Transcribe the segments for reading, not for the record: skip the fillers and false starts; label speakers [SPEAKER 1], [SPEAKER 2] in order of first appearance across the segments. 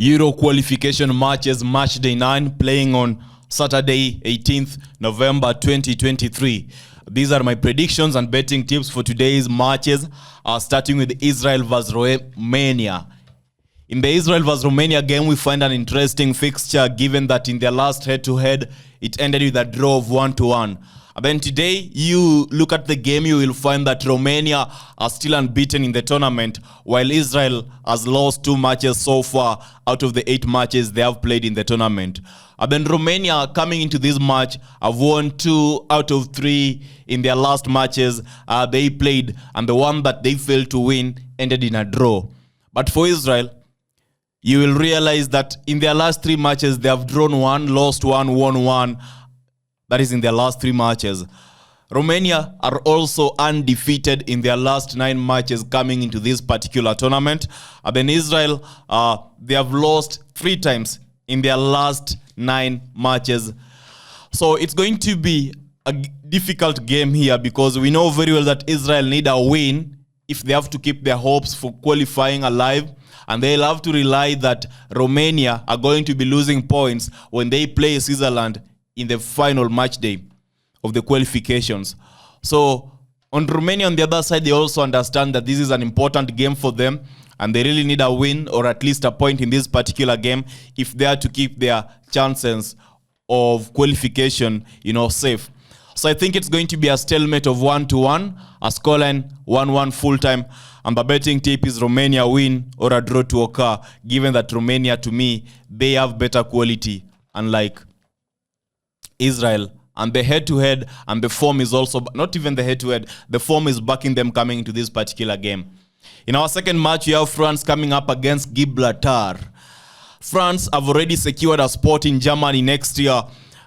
[SPEAKER 1] Euro qualification matches, match day 9, playing on Saturday, 18th November 2023. These are my predictions and betting tips for today's matches, starting with Israel vs Romania. In the Israel vs Romania game, we find an interesting fixture given that in their last head-to-head, it ended with a draw of 1-1. And then today, you look at the game, you will find that Romania are still unbeaten in the tournament, while Israel has lost 2 matches so far out of the 8 matches they have played in the tournament. And then Romania, coming into this match, have won 2 out of 3 in their last matches they played, and the one that they failed to win ended in a draw. But for Israel, you will realize that in their last 3 matches, they have drawn 1, lost 1, won 1. That is in their last 3 matches. Romania are also undefeated in their last 9 matches coming into this particular tournament. And then Israel, they have lost 3 times in their last 9 matches. So it's going to be a difficult game here because we know very well that Israel need a win if they have to keep their hopes for qualifying alive. And they'll have to rely that Romania are going to be losing points when they play Switzerland in the final match day of the qualifications. So on Romania, on the other side, they also understand that this is an important game for them and they really need a win or at least a point in this particular game if they are to keep their chances of qualification, safe. So I think it's going to be a stalemate of 1-1, a scoreline 1-1 full-time, and the betting tip is Romania win or a draw to occur, given that Romania, to me, they have better quality, unlike Israel. And the head-to-head and the form is also, not even the head-to-head, the form is backing them coming into this particular game. In our second match, we have France coming up against Gibraltar. France have already secured a spot in Germany next year.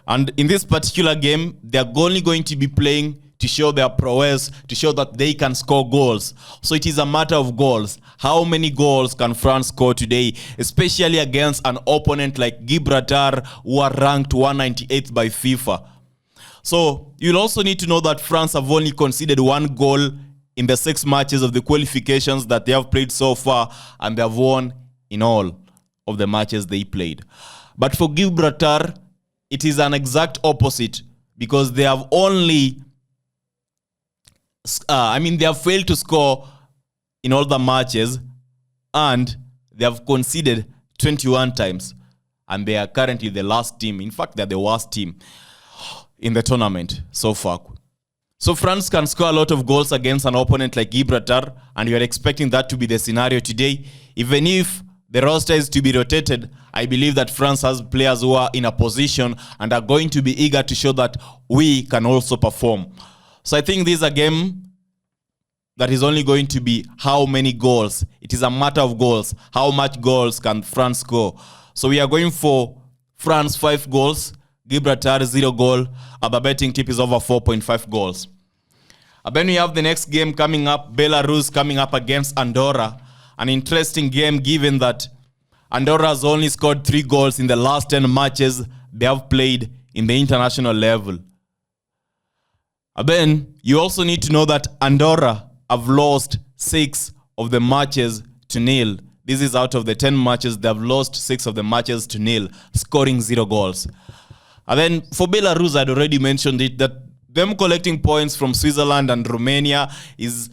[SPEAKER 1] And in this particular game, they're only going to be playing to show their prowess, to show that they can score goals. So it is a matter of goals. How many goals can France score today, especially against an opponent like Gibraltar, who are ranked 198th by FIFA? So you'll also need to know that France have only conceded 1 goal in the 6 matches of the qualifications that they have played so far, and they have won in all of the matches they played. But for Gibraltar, it is an exact opposite because they have only they have failed to score in all the matches and they have conceded 21 times, and they are currently the last team. In fact, they're the worst team in the tournament so far. So France can score a lot of goals against an opponent like Gibraltar, and you are expecting that to be the scenario today. Even if the roster is to be rotated, I believe that France has players who are in a position and are going to be eager to show that we can also perform. So I think this is a game that is only going to be how many goals. It is a matter of goals. How much goals can France score? So we are going for France 5 goals, Gibraltar 0 goal. The betting tip is over 4.5 goals. Then we have the next game coming up, Belarus coming up against Andorra. An interesting game given that Andorra has only scored 3 goals in the last 10 matches they have played in the international level. Then you also need to know that Andorra have lost 6 of the matches to 0. This is out of the 10 matches, they have lost 6 of the matches to 0, scoring 0 goals. And then for Belarus, I'd already mentioned it, that them collecting points from Switzerland and Romania is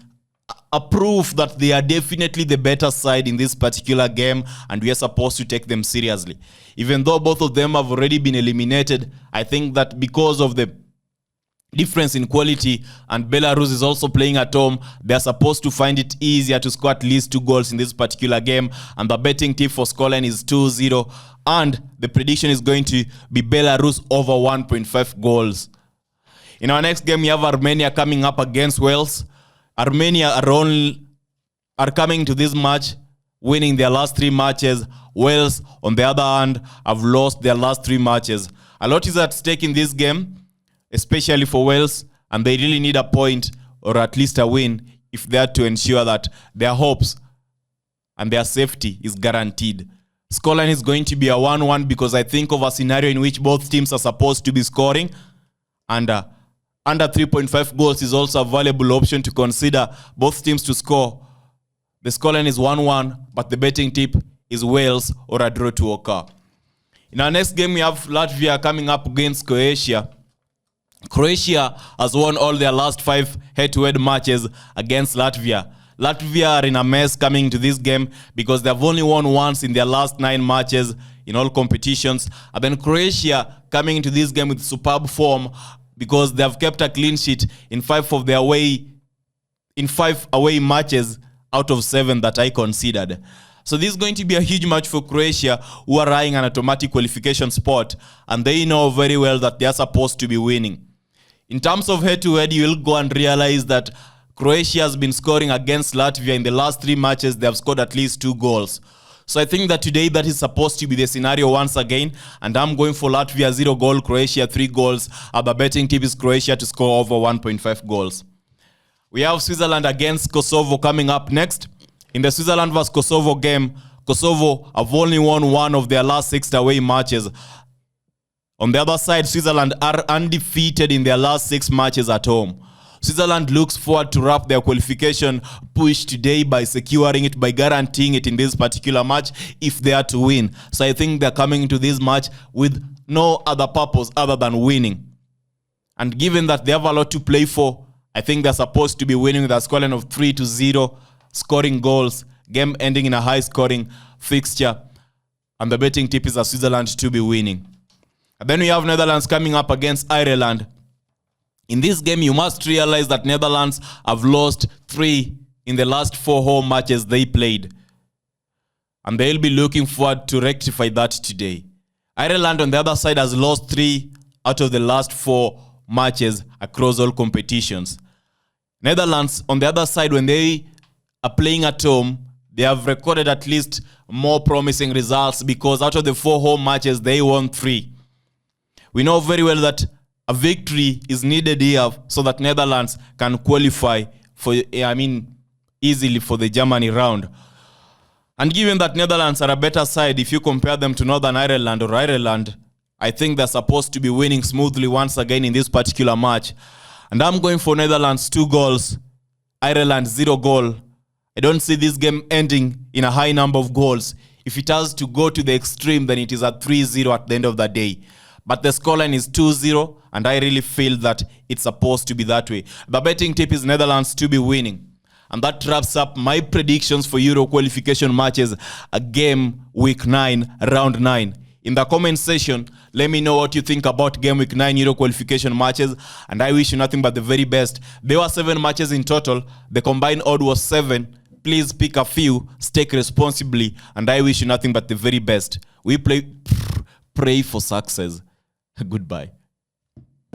[SPEAKER 1] a proof that they are definitely the better side in this particular game, and we are supposed to take them seriously. Even though both of them have already been eliminated, I think that because of the difference in quality, and Belarus is also playing at home, they are supposed to find it easier to score at least 2 goals in this particular game. And the betting tip for scoreline is 2-0, and the prediction is going to be Belarus over 1.5 goals. In our next game, we have Armenia coming up against Wales. Armenia are coming to this match winning their last 3 matches. Wales, on the other hand, have lost their last 3 matches. A lot is at stake in this game, especially for Wales, and they really need a point or at least a win if they are to ensure that their hopes and their safety is guaranteed. Scoreline is going to be a 1-1 because I think of a scenario in which both teams are supposed to be scoring, and under 3.5 goals is also a valuable option to consider both teams to score. The scoreline is 1-1, but the betting tip is Wales or a draw to occur. In our next game, we have Latvia coming up against Croatia. Croatia has won all their last 5 head-to-head matches against Latvia. Latvia are in a mess coming to this game because they have only won once in their last 9 matches in all competitions. And then Croatia coming into this game with superb form because they have kept a clean sheet in 5 away matches out of 7 that I considered. So this is going to be a huge match for Croatia, who are eyeing an automatic qualification spot, and they know very well that they are supposed to be winning. In terms of head-to-head, you will go and realize that Croatia has been scoring against Latvia. In the last 3 matches, they have scored at least 2 goals. So I think that today that is supposed to be the scenario once again, and I'm going for Latvia 0 goal, Croatia 3 goals. The betting tip is Croatia to score over 1.5 goals. We have Switzerland against Kosovo coming up next. In the Switzerland vs Kosovo game, Kosovo have only won 1 of their last 6 away matches. On the other side, Switzerland are undefeated in their last 6 matches at home. Switzerland looks forward to wrap their qualification push today by securing it, by guaranteeing it in this particular match if they are to win. So I think they're coming into this match with no other purpose other than winning. And given that they have a lot to play for, I think they're supposed to be winning with a scoreline of 3-0, scoring goals, game ending in a high-scoring fixture. And the betting tip is a Switzerland to be winning. And then we have Netherlands coming up against Ireland. In this game, you must realize that Netherlands have lost 3 in the last 4 home matches they played. And they'll be looking forward to rectify that today. Ireland, on the other side, has lost 3 out of the last 4 matches across all competitions. Netherlands, on the other side, when they are playing at home, they have recorded at least more promising results because out of the 4 home matches, they won 3. We know very well that a victory is needed here so that Netherlands can qualify easily for the Germany round. And given that Netherlands are a better side, if you compare them to Northern Ireland or Ireland, I think they're supposed to be winning smoothly once again in this particular match. And I'm going for Netherlands 2 goals, Ireland 0 goal. I don't see this game ending in a high number of goals. If it has to go to the extreme, then it is a 3-0 at the end of the day. But the scoreline is 2-0, and I really feel that it's supposed to be that way. The betting tip is Netherlands to be winning. And that wraps up my predictions for Euro qualification matches, a game week 9, round 9. In the comment section, let me know what you think about game week 9 Euro qualification matches, and I wish you nothing but the very best. There were 7 matches in total. The combined odd was 7. Please pick a few, stake responsibly, and I wish you nothing but the very best. We pray for success. Goodbye.